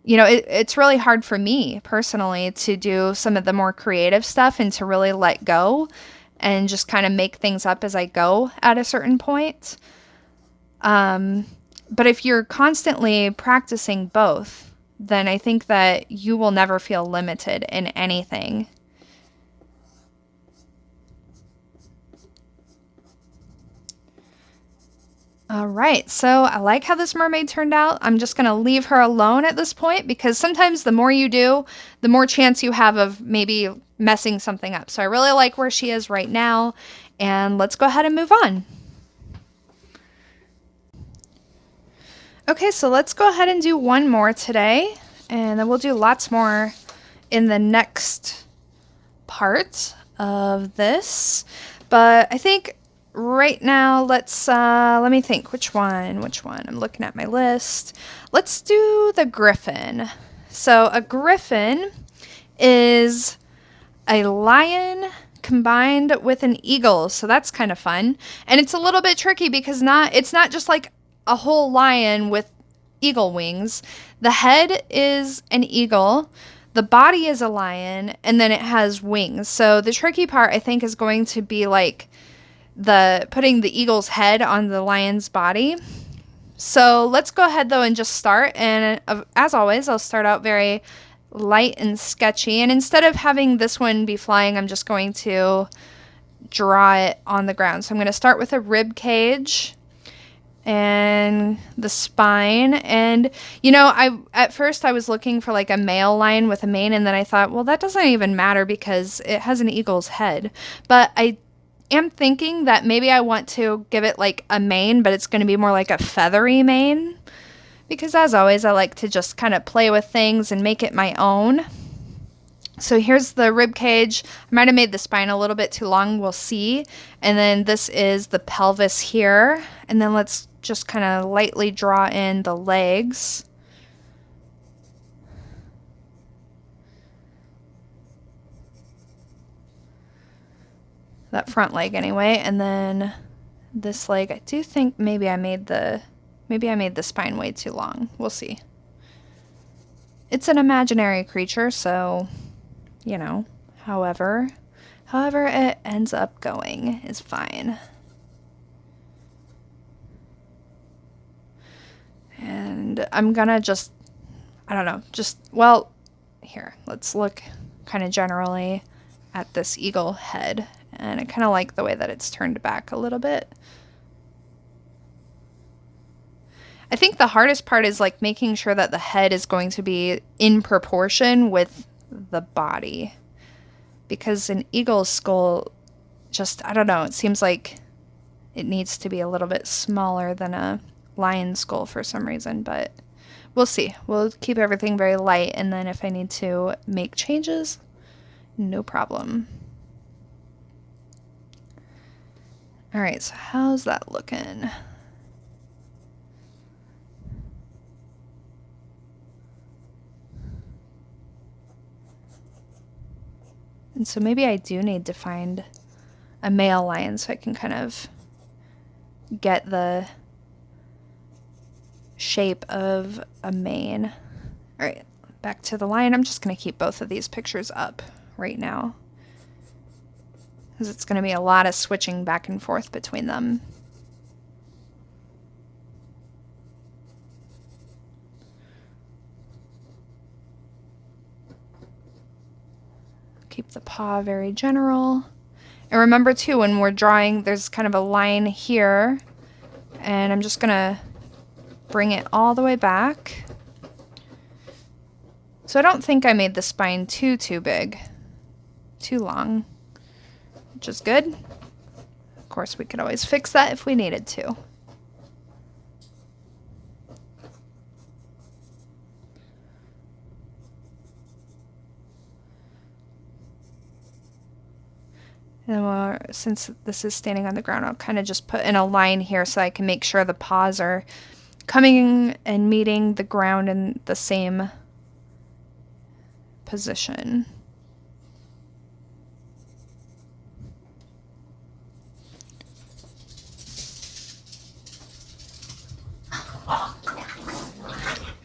you know, it's really hard for me personally to do some of the more creative stuff and to really let go and just kind of make things up as I go at a certain point. But if you're constantly practicing both, then I think that you will never feel limited in anything. All right, so I like how this mermaid turned out. I'm just going to leave her alone at this point, because sometimes the more you do, the more chance you have of maybe messing something up. So I really like where she is right now, and let's go ahead and move on. Okay, so let's go ahead and do one more today, and then we'll do lots more in the next part of this. But I think right now, let me think, which one? I'm looking at my list. Let's do the Griffin. So a Griffin is a lion combined with an eagle. So that's kind of fun. And it's a little bit tricky because it's not just like a whole lion with eagle wings. The head is an eagle. the body is a lion, and then it has wings. So the tricky part, I think, is going to be like putting the eagle's head on the lion's body. So let's go ahead though and just start. And as always, I'll start out very light and sketchy. And instead of having this one be flying, I'm just going to draw it on the ground. So I'm going to start with a rib cage and the spine. And you know, at first I was looking for like a male lion with a mane, and then I thought, well, that doesn't even matter because it has an eagle's head. But I am thinking that maybe I want to give it like a mane, but it's going to be more like a feathery mane, because as always I like to just kind of play with things and make it my own. So here's the rib cage. I might have made the spine a little bit too long, we'll see. And then this is the pelvis here, and then let's just kind of lightly draw in the legs. That front leg anyway, and then this leg. I do think maybe I made the spine way too long. We'll see. It's an imaginary creature, so you know, however it ends up going is fine. And I'm gonna just, I don't know, well, here, let's look kind of generally at this eagle head. And I kind of like the way that it's turned back a little bit. I think the hardest part is like making sure that the head is going to be in proportion with the body. Because an eagle's skull, just, I don't know, it seems like it needs to be a little bit smaller than a lion skull for some reason. But we'll see. We'll keep everything very light, and then if I need to make changes, no problem. Alright, so how's that looking? And so maybe I do need to find a male lion so I can kind of get the shape of a mane. Alright, back to the lion. I'm just going to keep both of these pictures up right now, because it's going to be a lot of switching back and forth between them. Keep the paw very general. And remember too, when we're drawing, there's kind of a line here, and I'm just going to bring it all the way back. So I don't think I made the spine too big, too long, which is good. Of course, we could always fix that if we needed to. And since this is standing on the ground, I'll kind of just put in a line here so I can make sure the paws are coming and meeting the ground in the same position.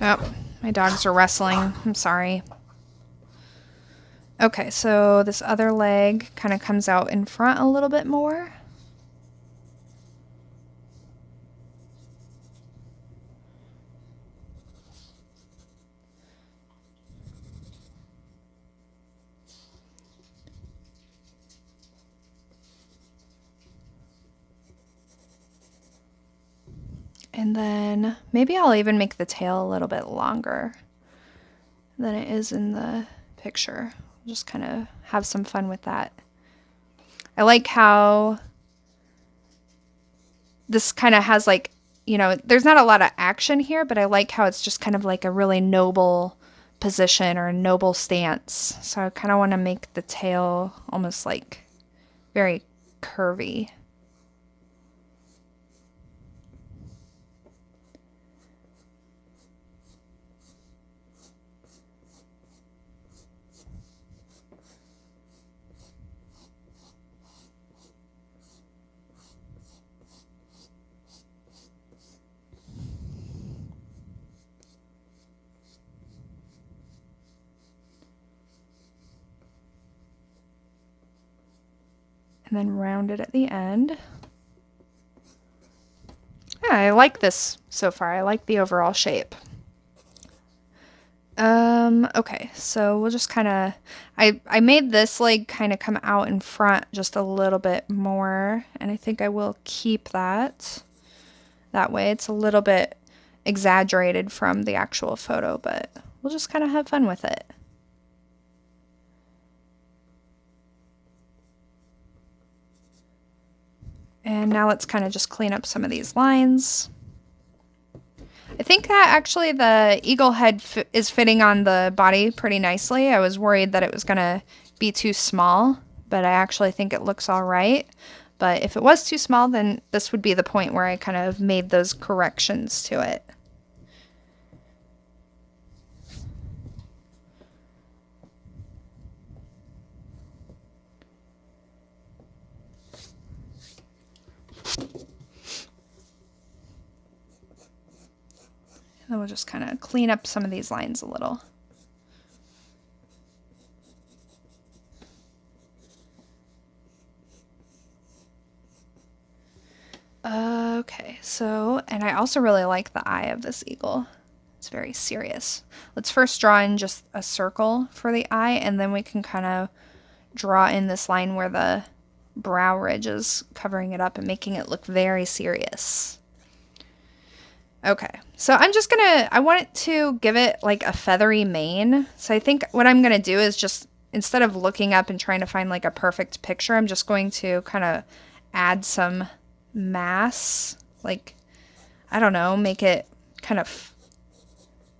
Oh, my dogs are wrestling. I'm sorry. Okay, so this other leg kind of comes out in front a little bit more. And then maybe I'll even make the tail a little bit longer than it is in the picture. Just kind of have some fun with that. I like how this kind of has like, you know, there's not a lot of action here, but I like how it's just kind of like a really noble position or a noble stance. So I kind of want to make the tail almost like very curvy. and then round it at the end. Yeah, I like this so far. I like the overall shape. Okay, so we'll just kind of, I made this leg kind of come out in front just a little bit more, and I think I will keep that way. It's a little bit exaggerated from the actual photo, but we'll just kind of have fun with it. And now let's kind of just clean up some of these lines. I think that actually the eagle head is fitting on the body pretty nicely. I was worried that it was going to be too small, but I actually think it looks all right. But if it was too small, then this would be the point where I kind of made those corrections to it. And then we'll just kind of clean up some of these lines a little. Okay, so, and I also really like the eye of this eagle. It's very serious. Let's first draw in just a circle for the eye, and then we can kind of draw in this line where the brow ridge is covering it up and making it look very serious. Okay, so I'm just gonna, I want to give it like a feathery mane. So I think what I'm gonna do is just, instead of looking up and trying to find like a perfect picture, I'm just going to kind of add some mass, like, I don't know, make it kind of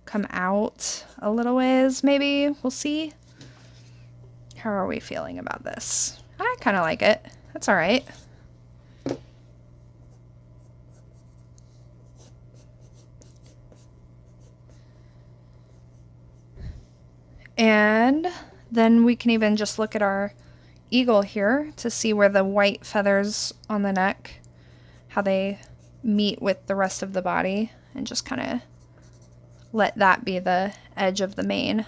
come out a little ways, maybe. We'll see. How are we feeling about this? I kind of like it. That's all right. And then we can even just look at our eagle here to see where the white feathers on the neck, how they meet with the rest of the body, and just kind of let that be the edge of the mane.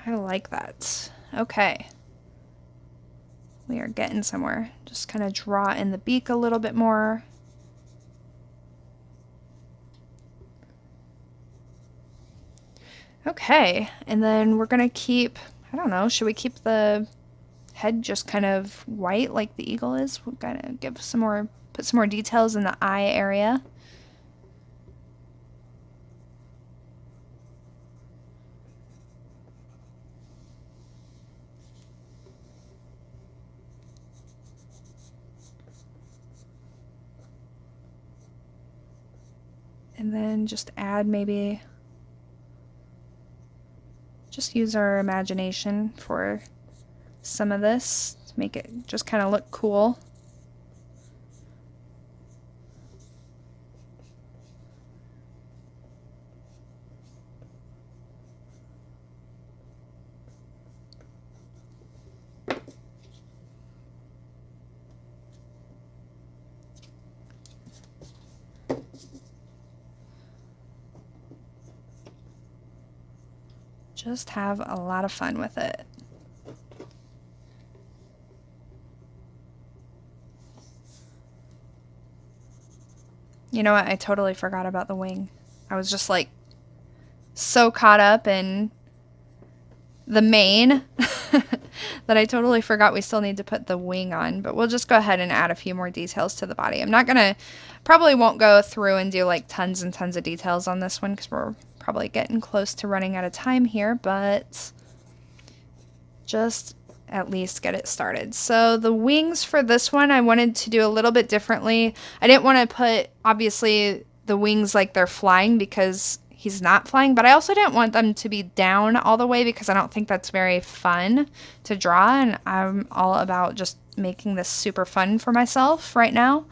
I like that. Okay. We are getting somewhere. Just kind of draw in the beak a little bit more. Okay, and then we're gonna keep, I don't know, should we keep the head just kind of white like the eagle is? We're gonna give some more, put some more details in the eye area. And then just add maybe, just use our imagination for some of this to make it just kind of look cool. Just have a lot of fun with it. You know what? I totally forgot about the wing. I was just like so caught up in the mane that I totally forgot we still need to put the wing on, but we'll just go ahead and add a few more details to the body. I'm not gonna, probably won't go through and do like tons and tons of details on this one because we're probably getting close to running out of time here, but just at least get it started. So the wings for this one, I wanted to do a little bit differently. I didn't want to put, obviously, the wings like they're flying because he's not flying, but I also didn't want them to be down all the way because I don't think that's very fun to draw, and I'm all about just making this super fun for myself right now.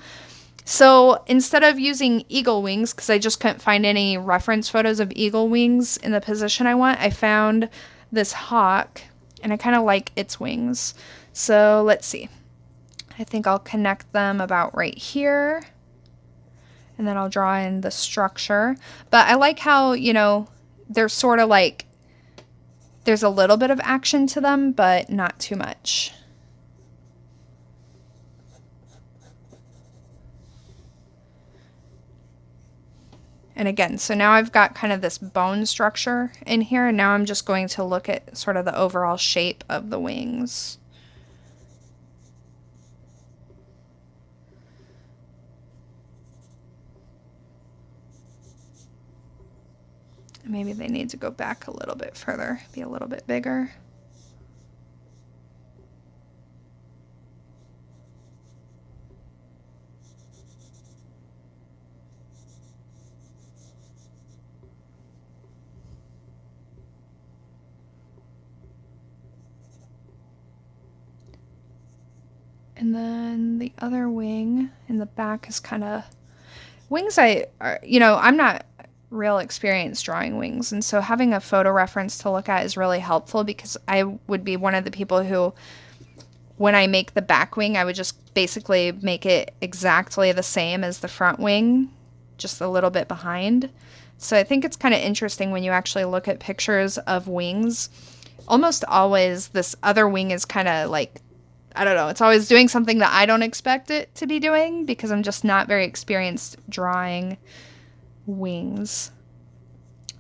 So instead of using eagle wings, because I just couldn't find any reference photos of eagle wings in the position I want, I found this hawk, and I kind of like its wings. So let's see. I think I'll connect them about right here. And then I'll draw in the structure. But I like how, you know, they're sort of like, there's a little bit of action to them, but not too much. And again, so now I've got kind of this bone structure in here, and now I'm just going to look at sort of the overall shape of the wings. Maybe they need to go back a little bit further, be a little bit bigger. And then the other wing in the back is kind of wings. I'm not real experienced drawing wings, and so having a photo reference to look at is really helpful, because I would be one of the people who, when I make the back wing, I would just basically make it exactly the same as the front wing, just a little bit behind. So I think it's kind of interesting when you actually look at pictures of wings. Almost always this other wing is kind of like, I don't know, it's always doing something that I don't expect it to be doing, because I'm just not very experienced drawing wings.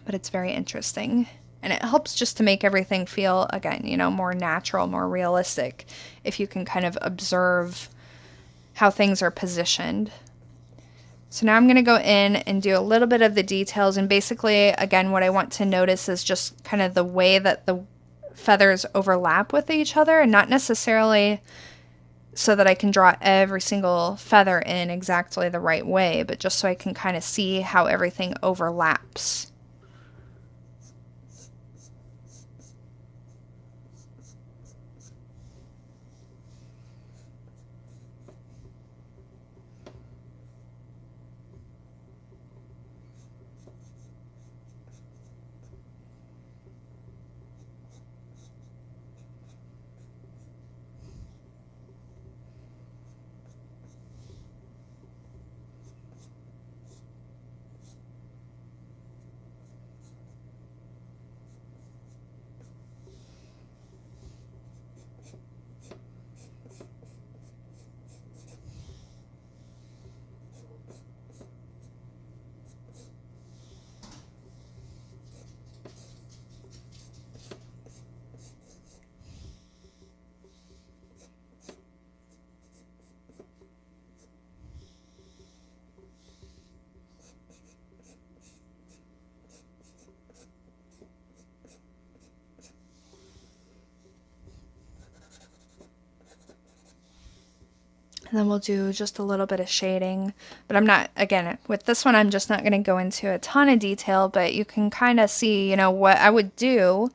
But it's very interesting. And it helps just to make everything feel, again, you know, more natural, more realistic, if you can kind of observe how things are positioned. So now I'm going to go in and do a little bit of the details. And basically, again, what I want to notice is just kind of the way that the feathers overlap with each other, and not necessarily so that I can draw every single feather in exactly the right way, but just so I can kind of see how everything overlaps. And then we'll do just a little bit of shading. But I'm not, again, with this one, I'm just not going to go into a ton of detail, but you can kind of see, you know, what I would do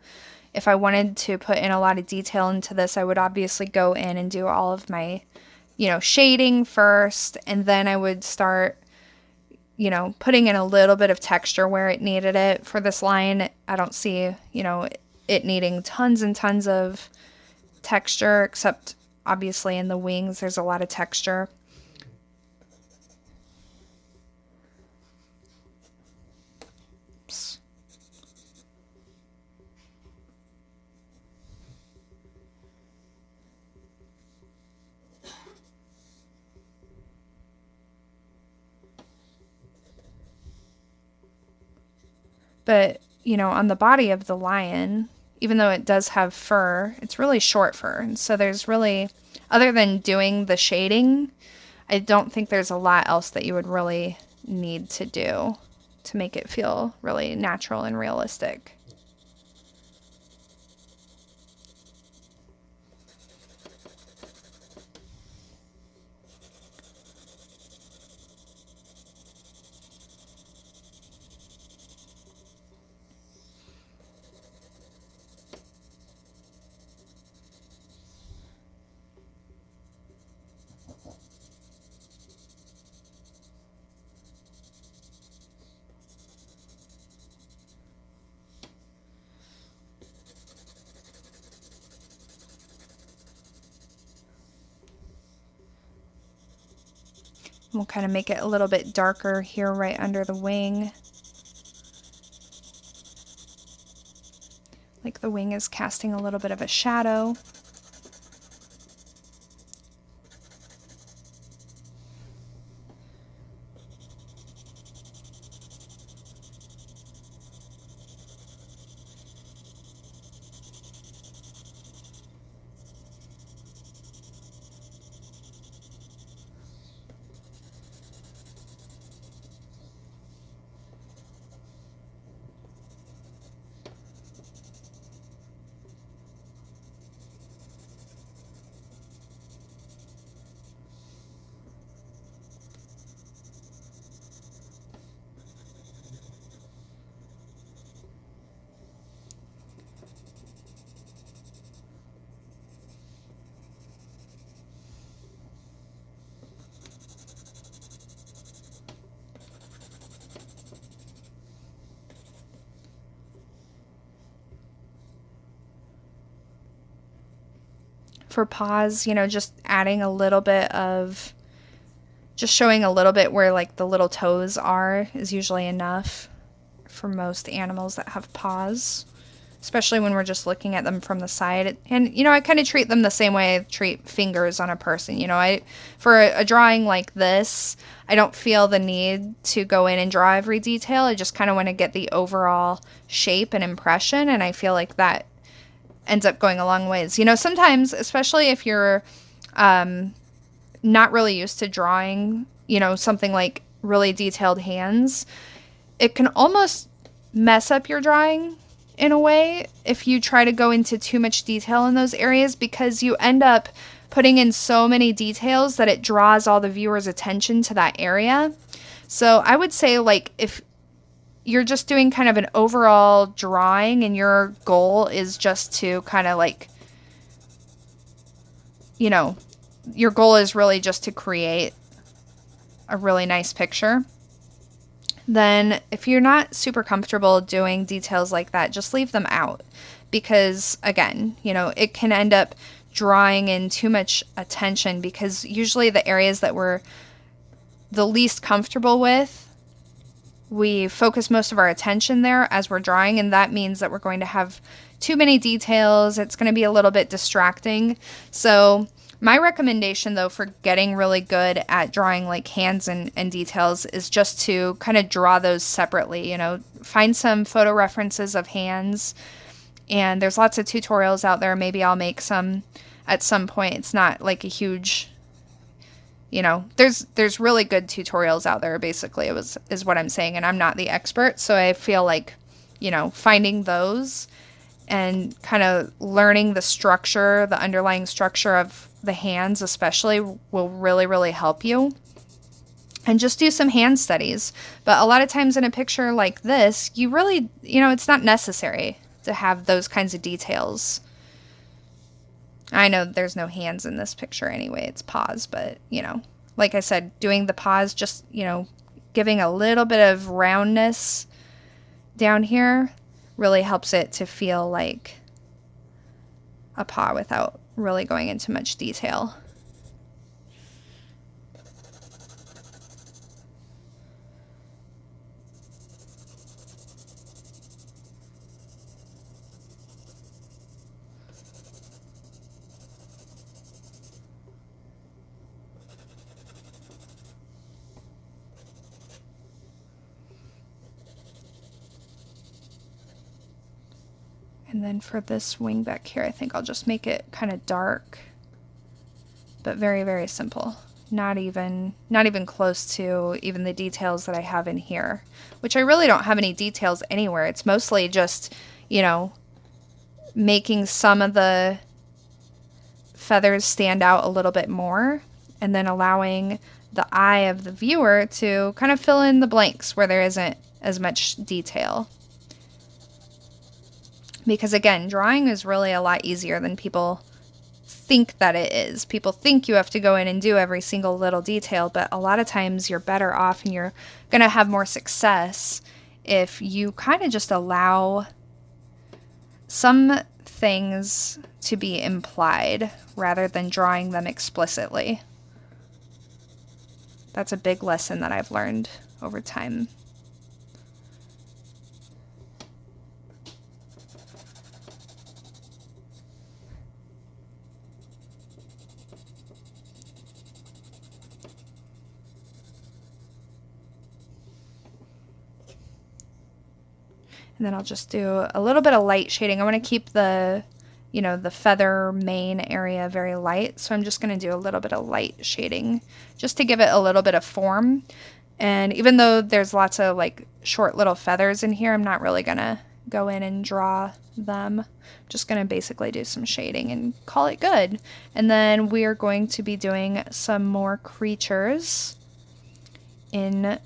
if I wanted to put in a lot of detail into this. I would obviously go in and do all of my, you know, shading first, and then I would start, you know, putting in a little bit of texture where it needed it. For this line, I don't see, you know, it needing tons and tons of texture, except obviously in the wings there's a lot of texture. Oops. But, you know, on the body of the lion, even though it does have fur, it's really short fur. And so there's really, other than doing the shading, I don't think there's a lot else that you would really need to do to make it feel really natural and realistic. We'll kind of make it a little bit darker here right under the wing. Like the wing is casting a little bit of a shadow. For paws, you know, just adding a little bit of, just showing a little bit where like the little toes are is usually enough for most animals that have paws, especially when we're just looking at them from the side. And, you know, I kind of treat them the same way I treat fingers on a person. You know, for a drawing like this, I don't feel the need to go in and draw every detail. I just kind of want to get the overall shape and impression, and I feel like that ends up going a long ways. You know, sometimes, especially if you're not really used to drawing, you know, something like really detailed hands, it can almost mess up your drawing in a way if you try to go into too much detail in those areas, because you end up putting in so many details that it draws all the viewer's attention to that area. So I would say, like, if you're just doing kind of an overall drawing and your goal is just to kind of like, you know, your goal is really just to create a really nice picture, then if you're not super comfortable doing details like that, just leave them out. Because again, you know, it can end up drawing in too much attention, because usually the areas that we're the least comfortable with, we focus most of our attention there as we're drawing, and that means that we're going to have too many details. It's going to be a little bit distracting. So my recommendation, though, for getting really good at drawing like hands and details is just to kind of draw those separately. You know, find some photo references of hands, and there's lots of tutorials out there. Maybe I'll make some at some point. It's not like a huge, you know, there's really good tutorials out there, basically, is what I'm saying, and I'm not the expert, so I feel like, you know, finding those and kind of learning the structure, the underlying structure of the hands especially, will really, really help you. And just do some hand studies. But a lot of times in a picture like this, you really, you know, it's not necessary to have those kinds of details. I know there's no hands in this picture anyway, it's paws, but, you know, like I said, doing the paws, just, you know, giving a little bit of roundness down here really helps it to feel like a paw without really going into much detail. And then for this wing back here, I think I'll just make it kind of dark, but very, very simple. Not even close to even the details that I have in here, which I really don't have any details anywhere. It's mostly just, you know, making some of the feathers stand out a little bit more, and then allowing the eye of the viewer to kind of fill in the blanks where there isn't as much detail. Because again, drawing is really a lot easier than people think that it is. People think you have to go in and do every single little detail, but a lot of times you're better off and you're going to have more success if you kind of just allow some things to be implied rather than drawing them explicitly. That's a big lesson that I've learned over time. And then I'll just do a little bit of light shading. I want to keep the, you know, the feather mane area very light. So I'm just going to do a little bit of light shading just to give it a little bit of form. And even though there's lots of like short little feathers in here, I'm not really going to go in and draw them. I'm just going to basically do some shading and call it good. And then we're going to be doing some more creatures in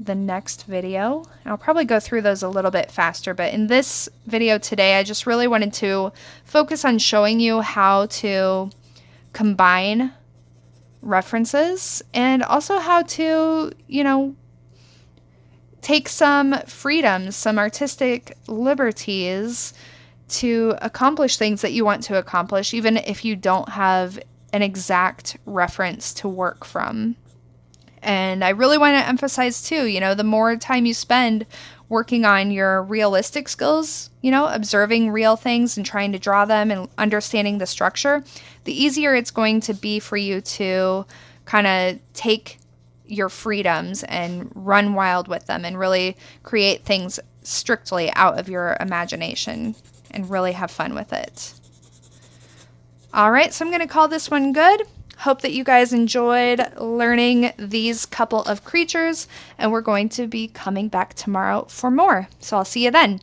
the next video. And I'll probably go through those a little bit faster, but in this video today, I just really wanted to focus on showing you how to combine references and also how to, you know, take some freedoms, some artistic liberties to accomplish things that you want to accomplish, even if you don't have an exact reference to work from. And I really want to emphasize too, you know, the more time you spend working on your realistic skills, you know, observing real things and trying to draw them and understanding the structure, the easier it's going to be for you to kind of take your freedoms and run wild with them and really create things strictly out of your imagination and really have fun with it. All right, so I'm going to call this one good. Hope that you guys enjoyed learning these couple of creatures, and we're going to be coming back tomorrow for more. So I'll see you then.